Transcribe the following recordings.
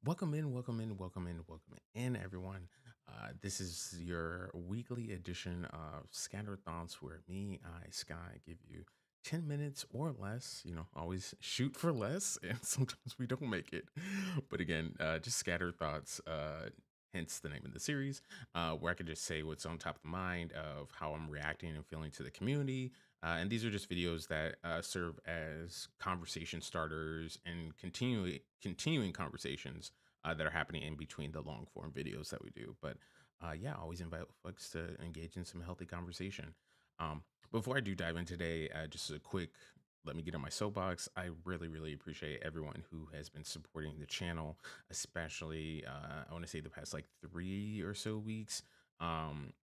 Welcome in, welcome in, welcome in, welcome in, everyone. This is your weekly edition of Scattered Thoughts, where me, Sky, give you 10 minutes or less. Always shoot for less, and sometimes we don't make it. But again, just Scattered Thoughts, hence the name of the series, where I could just say what's on top of the mind of how I'm reacting and feeling to the community. And these are just videos that serve as conversation starters and continuing conversations that are happening in between the long form videos that we do. But yeah, I always invite folks to engage in some healthy conversation. Um, Before I do dive in today, just a quick let me get on my soapbox. I really, really appreciate everyone who has been supporting the channel, especially I want to say the past like 3 or so weeks. Um,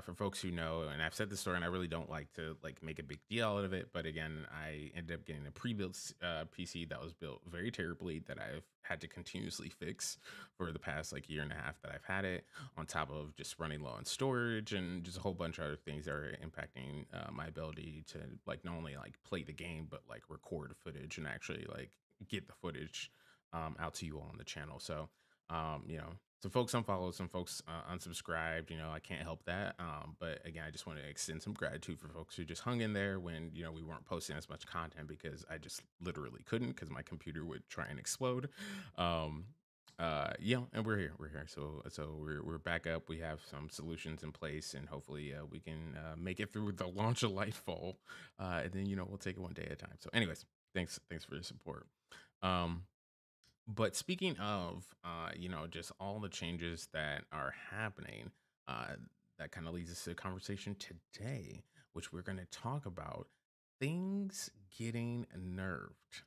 for folks who know, and I've said this story, and I really don't like to like make a big deal out of it, but again, I ended up getting a pre-built PC that was built very terribly that I've had to continuously fix for the past like year and a half that I've had it, on top of just running low on storage and just a whole bunch of other things that are impacting my ability to like not only like play the game but like record footage and actually like get the footage out to you all on the channel. So some folks unfollowed, some folks unsubscribed. I can't help that. But again, I just want to extend some gratitude for folks who just hung in there when we weren't posting as much content because I just literally couldn't because my computer would try and explode. Um, yeah, and we're here. So we're back up. We have some solutions in place, and hopefully we can make it through the launch of Lightfall, and then we'll take it one day at a time. So, anyways, thanks for your support. Um, but speaking of, just all the changes that are happening, uh, that kind of leads us to a conversation today, which we're going to talk about things getting nerfed.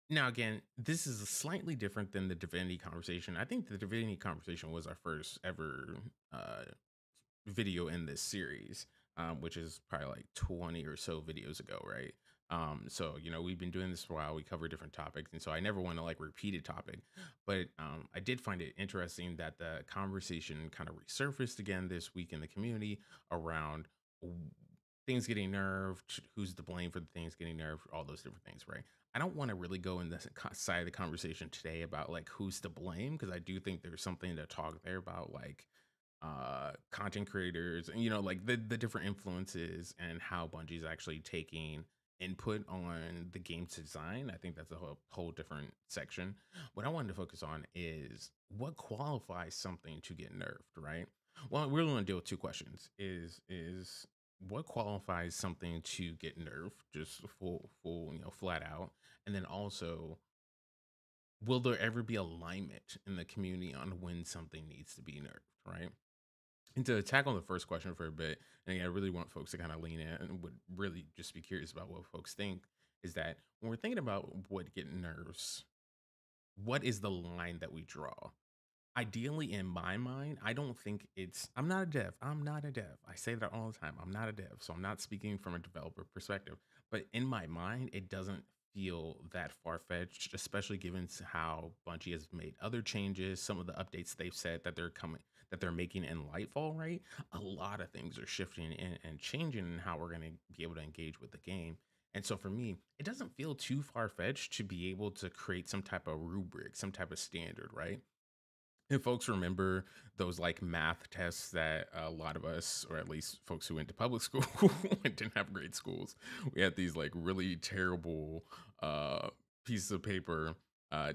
Now, again, this is slightly different than the divinity conversation. I think the divinity conversation was our first ever video in this series, which is probably like 20 or so videos ago, right? So we've been doing this for a while. We cover different topics, and so I never want to like repeat a topic, but I did find it interesting that the conversation kind of resurfaced again this week in the community around w- things getting nerfed, who's to blame for the things getting nerfed, all those different things, right? I don't want to really go in this side of the conversation today about like who's to blame because I do think there's something to talk there about like content creators and like the different influences and how Bungie's actually taking input on the game's design. I think that's a whole different section. What I wanted to focus on is what qualifies something to get nerfed, right? Well, we're going to deal with two questions. Is what qualifies something to get nerfed, just full, flat out, and then also, will there ever be alignment in the community on when something needs to be nerfed, right? And to tackle the first question for a bit, and again, I really want folks to kind of lean in and would really just be curious about what folks think, is that when we're thinking about what get nerves, what is the line that we draw? Ideally, in my mind, I don't think I'm not a dev. I'm not a dev. I say that all the time. I'm not a dev. So I'm not speaking from a developer perspective. But in my mind, it doesn't feel that far fetched, especially given how Bungie has made other changes, some of the updates they've said that they're making in Lightfall, right? A lot of things are shifting and changing in how we're going to be able to engage with the game. And so for me, it doesn't feel too far fetched to be able to create some type of rubric, some type of standard, right? If folks remember those like math tests that a lot of us, or at least folks who went to public school and didn't have great schools, we had these like really terrible uh, pieces of paper,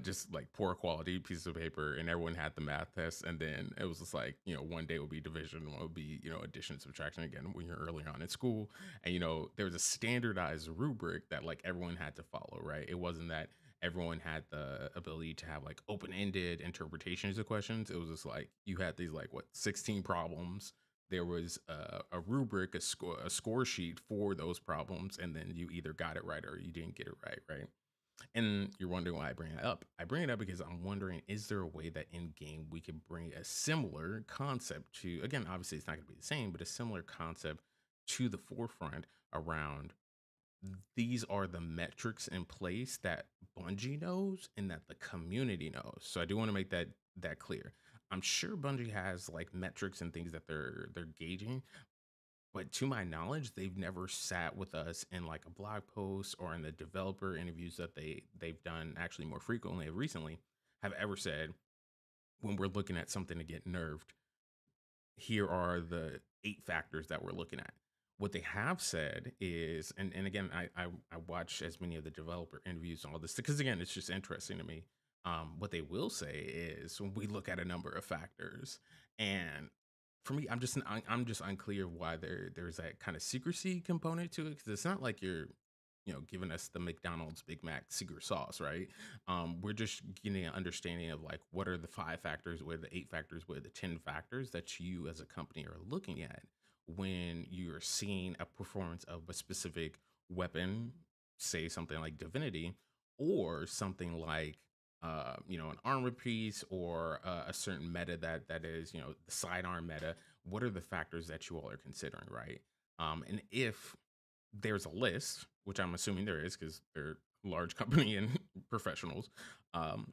just like poor quality pieces of paper, and everyone had the math test. And then it was just like, one day would be division, one would be, addition, subtraction again when you're early on in school. And, there was a standardized rubric that like everyone had to follow, right? It wasn't that everyone had the ability to have like open-ended interpretations of questions. It was just like you had these like 16 problems. There was a rubric, a score sheet for those problems, and then you either got it right or you didn't get it right, right? And you're wondering why I bring it up. I bring it up because I'm wondering, is there a way that in game we could bring a similar concept to, again, obviously it's not going to be the same, but a similar concept to the forefront around these are the metrics in place that Bungie knows and that the community knows. So I do want to make that clear. I'm sure Bungie has like metrics and things that they're gauging, but to my knowledge, they've never sat with us in like a blog post or in the developer interviews that they've done actually more frequently recently. have ever said when we're looking at something to get nerfed, here are the 8 factors that we're looking at. What they have said is, and again, I watch as many of the developer interviews and all this because again, it's just interesting to me. What they will say is when we look at a number of factors, and for me, I'm just unclear why there's that kind of secrecy component to it because it's not like you're giving us the McDonald's Big Mac secret sauce, right? We're just getting an understanding of like what are the 5 factors, what are the 8 factors, what are the 10 factors that you as a company are looking at when you're seeing a performance of a specific weapon, say something like Divinity, or something like an armor piece or a certain meta that is the sidearm meta. What are the factors that you all are considering, right? And if there's a list, which I'm assuming there is because they're a large company and professionals. Um,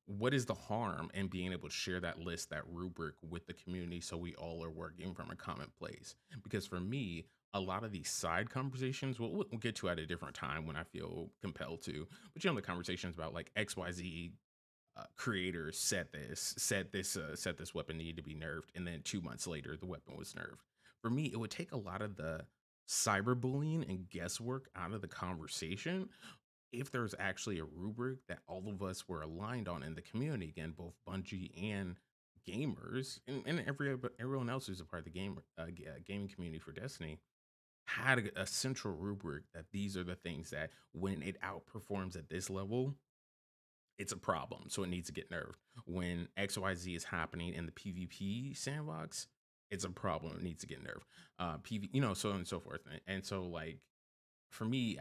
what is the harm in being able to share that list, that rubric with the community so we all are working from a common place? Because for me, a lot of these side conversations, we'll get to at a different time when I feel compelled to, but the conversations about like XYZ creators said this weapon needed to be nerfed, and then 2 months later the weapon was nerfed. For me, it would take a lot of the cyberbullying and guesswork out of the conversation if there's actually a rubric that all of us were aligned on in the community. Again, both Bungie and gamers and everyone else who's a part of the gaming community for Destiny had a central rubric that these are the things that when it outperforms at this level it's a problem, so it needs to get nerfed. When XYZ is happening in the PvP sandbox, it's a problem. It needs to get nerfed. PV, so on and so forth. And so, like, for me,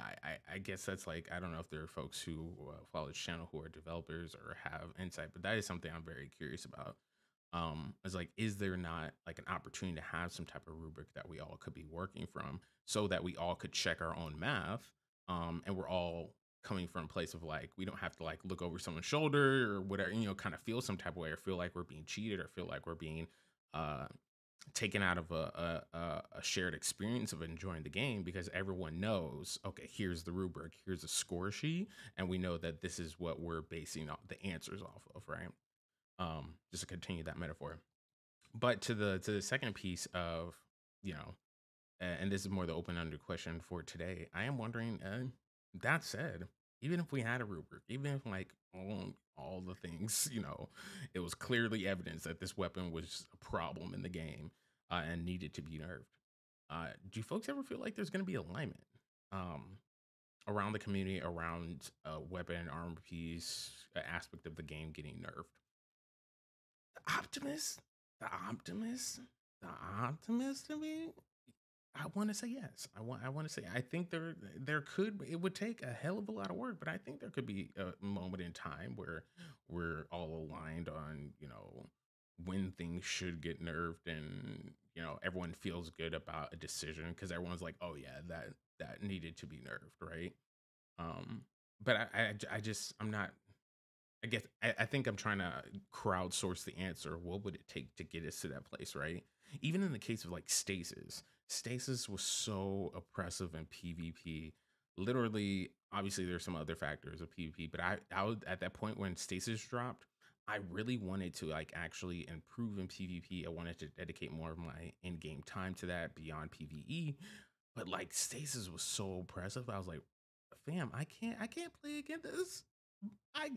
I guess that's like, I don't know if there are folks who follow this channel who are developers or have insight, but that is something I'm very curious about. Is like, is there not like an opportunity to have some type of rubric that we all could be working from so that we all could check our own math, and we're all coming from a place of like we don't have to like look over someone's shoulder or whatever, kind of feel some type of way or feel like we're being cheated or feel like we're being uh taken out of a shared experience of enjoying the game because everyone knows, okay, here's the rubric, here's a score sheet, and we know that this is what we're basing the answers off of, right? Just to continue that metaphor. But to the second piece of, you know, and this is more the open-ended question for today. I am wondering. That said, even if we had a rubric, even if like all the things, it was clearly evidence that this weapon was a problem in the game and needed to be nerfed. Do folks ever feel like there's going to be alignment um, around the community around a weapon, armor piece, aspect of the game getting nerfed? The optimist, the optimist, the optimist. I mean, I want to say yes. I want to say I think there could it would take a hell of a lot of work, but I think there could be a moment in time where we're all aligned on when things should get nerfed and everyone feels good about a decision because everyone's like, oh yeah, that needed to be nerfed, right? Um, but I just I'm not. I guess I think I'm trying to crowdsource the answer. What would it take to get us to that place, right? Even in the case of like stasis, stasis was so oppressive in PvP. Literally, obviously, there's some other factors of PvP, but I was at that point when stasis dropped. I really wanted to like actually improve in PvP. I wanted to dedicate more of my in-game time to that beyond PvE. But like stasis was so oppressive. I was like, fam, I can't play against this. I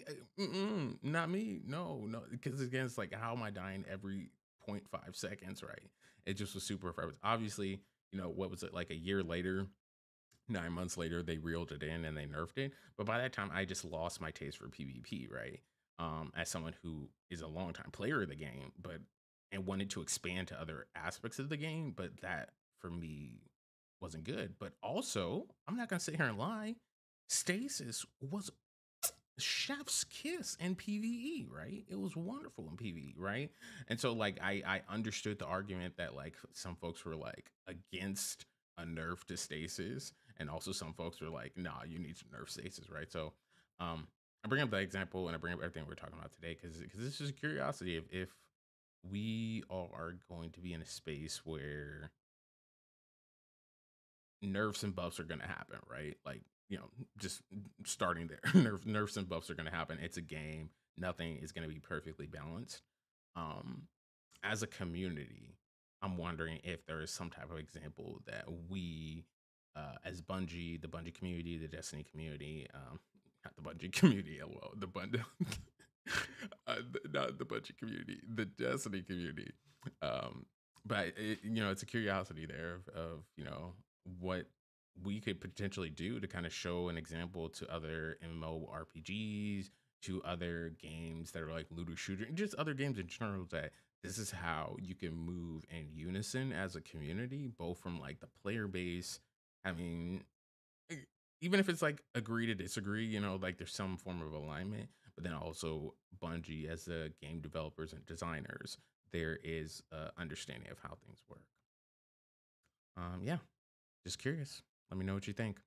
not me. No, no, because again, it's like how am I dying every 0.5 seconds, right? It just was super frustrating. Obviously, what was it like a year later, 9 months later, they reeled it in and they nerfed it. But by that time, I just lost my taste for PvP, right? As someone who is a longtime player of the game, but and wanted to expand to other aspects of the game, but that for me wasn't good. But also, I'm not gonna sit here and lie. Stasis was chef's kiss in PvE, right? It was wonderful in PvE, right? And so like I understood the argument that like some folks were like against a nerf to stasis, and also some folks were like, nah, you need to nerf stasis, right? So I bring up that example and I bring up everything we're talking about today because this is a curiosity if we all are going to be in a space where nerfs and buffs are going to happen, right? Like, just starting there. Nerfs and buffs are going to happen. It's a game. nothing is going to be perfectly balanced. Um, as a community, I'm wondering if there is some type of example that we, as Bungie, the Bungie community, the Destiny community, not the Bungie community, lol, the Bungie, not the Bungie community, the Destiny community. Um, but it's a curiosity there of what we could potentially do to kind of show an example to other MMORPGs, to other games that are like looter shooter, and just other games in general, that this is how you can move in unison as a community, both from like the player base. I mean, e- even if it's like agree to disagree, like there's some form of alignment, but then also Bungie as the game developers and designers, there is understanding of how things work. Yeah, just curious. Let me know what you think.